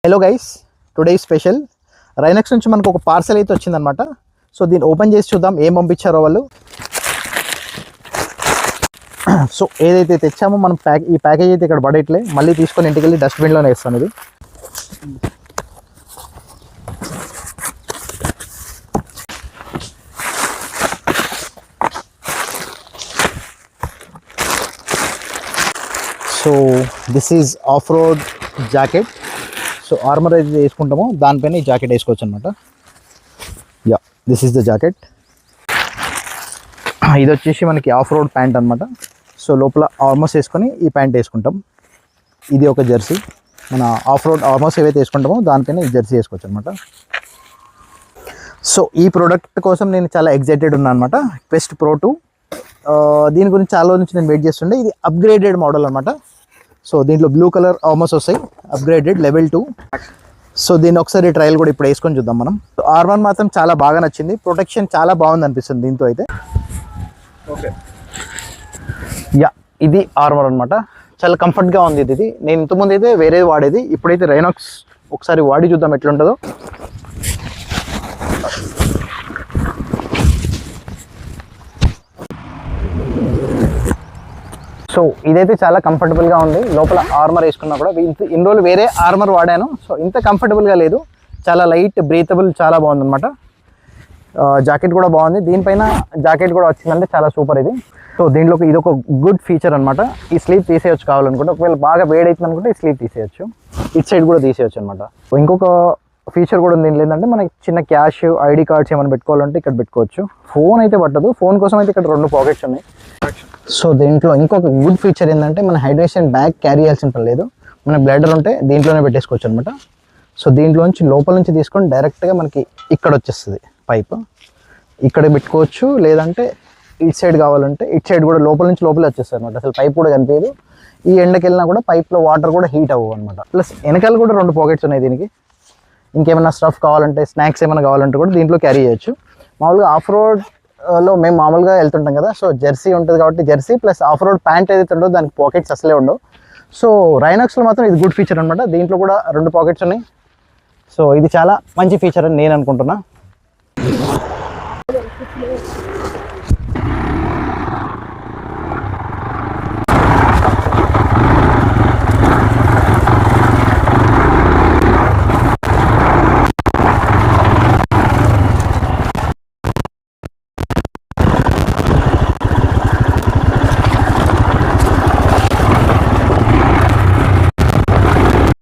Hello guys, today special రైనక్స్ నుంచి మనకు ఒక పార్సల్ అయితే వచ్చిందనమాట. సో దీన్ని ఓపెన్ చేసి చూద్దాం ఏం పంపించారో వాళ్ళు. సో ఏదైతే తెచ్చామో మనం ఈ ప్యాకేజ్ అయితే ఇక్కడ పడేట్లే, మళ్ళీ తీసుకొని ఇంటికి వెళ్ళి డస్ట్బిన్లోనే వేస్తాను. ఇది so this is off road jacket. So armour అయితే వేసుకుంటామో దానిపైన ఈ జాకెట్ వేసుకోవచ్చు అనమాట. Yeah, this is the jacket. ఇది వచ్చేసి మనకి ఆఫ్ రోడ్ ప్యాంట్ అనమాట. సో లోపల ఆర్మర్స్ వేసుకొని ఈ ప్యాంట్ వేసుకుంటాం. ఇది ఒక జెర్సీ. మన ఆఫ్ రోడ్ ఆర్మర్స్ ఏవైతే వేసుకుంటామో దానిపైన ఈ జెర్సీ వేసుకోవచ్చు అనమాట. సో ఈ ప్రోడక్ట్ కోసం నేను చాలా ఎక్సైటెడ్ ఉన్నాను అనమాట. క్వెస్ట్ ప్రో 2 దీని గురించి చాలా రోజు నుంచి నేను వెయిట్ చేస్తుండే. ఇది అప్గ్రేడెడ్ మోడల్ అనమాట. సో దీంట్లో బ్లూ కలర్ ఆర్మర్స్ వస్తాయి, అప్గ్రేడెడ్ లెవెల్ 2. సో దీన్ని ఒకసారి ట్రయల్ కూడా ఇప్పుడు వేసుకొని చూద్దాం మనం. ఆర్మర్ మాత్రం చాలా బాగా నచ్చింది, ప్రొటెక్షన్ చాలా బాగుంది అనిపిస్తుంది దీంతో అయితే. ఓకే, యా, ఇది ఆర్మర్ అనమాట. చాలా కంఫర్ట్గా ఉంది ఇది. నేను ఇంతకుముందు అయితే వేరేది వాడేది, ఇప్పుడైతే రైనాక్స్ ఒకసారి వాడి చూద్దాం ఎట్లుంటుందో. సో ఇదైతే చాలా కంఫర్టబుల్గా ఉంది. లోపల ఆర్మర్ వేసుకున్నా కూడా ఇన్ని రోజులు వేరే ఆర్మర్ వాడాను, సో ఇంత కంఫర్టబుల్గా లేదు. చాలా లైట్, బ్రీతబుల్, చాలా బాగుందన్నమాట. జాకెట్ కూడా బాగుంది. దీనిపైన జాకెట్ కూడా వచ్చిందంటే చాలా సూపర్ ఇది. సో దీంట్లోకి ఇది ఒక గుడ్ ఫీచర్ అనమాట. ఈ స్లీవ్ తీసేయచ్చు కావాలనుకుంటే, ఒకవేళ బాగా వేడైతుంది అనుకుంటే ఈ స్లీవ్ తీసేయచ్చు, ఇటు సైడ్ కూడా తీసేయచ్చు అనమాట. ఇంకొక ఫీచర్ కూడా ఉంది. ఏంటంటే మనకి చిన్న క్యాష్, ఐడి కార్డ్స్ ఏమైనా పెట్టుకోవాలంటే ఇక్కడ పెట్టుకోవచ్చు. ఫోన్ అయితే పట్టదు. ఫోన్ కోసం అయితే ఇక్కడ 2 పాకెట్స్ ఉన్నాయి. సో దీంట్లో ఇంకొక గుడ్ ఫీచర్ ఏంటంటే మన హైడ్రేషన్ బ్యాగ్ క్యారీ చేయాల్సిన పని లేదు. మన బ్లాడర్ ఉంటే దీంట్లోనే పెట్టేసుకోవచ్చు అనమాట. సో దీంట్లోంచి లోపల నుంచి తీసుకొని డైరెక్ట్గా మనకి ఇక్కడ వచ్చేస్తుంది పైప్. ఇక్కడ పెట్టుకోవచ్చు, లేదంటే ఇటు సైడ్ కావాలంటే ఇటు సైడ్ కూడా లోపల నుంచి లోపలే వచ్చేస్తుంది అనమాట. అసలు పైప్ కూడా కనిపించదు. ఈ ఎండకి వెళ్ళినా కూడా పైప్లో వాటర్ కూడా హీట్ అవ్వవు అనమాట. ప్లస్ వెనకాల కూడా 2 పాకెట్స్ ఉన్నాయి దీనికి. ఇంకేమైనా స్టఫ్ కావాలంటే, స్నాక్స్ ఏమైనా కావాలంటే కూడా దీంట్లో క్యారీ చేయొచ్చు. మామూలుగా ఆఫ్ రోడ్లో మేము మామూలుగా వెళ్తుంటాం కదా, సో జెర్సీ ఉంటుంది కాబట్టి Jersey plus of road pant ఏదైతే ఉండో దానికి పాకెట్స్ అసలే ఉండవు. సో రైనాక్స్లో మాత్రం ఇది గుడ్ ఫీచర్ అనమాట. దీంట్లో కూడా 2 పాకెట్స్ ఉన్నాయి. సో ఇది చాలా మంచి ఫీచర్ అని నేను అనుకుంటున్నా.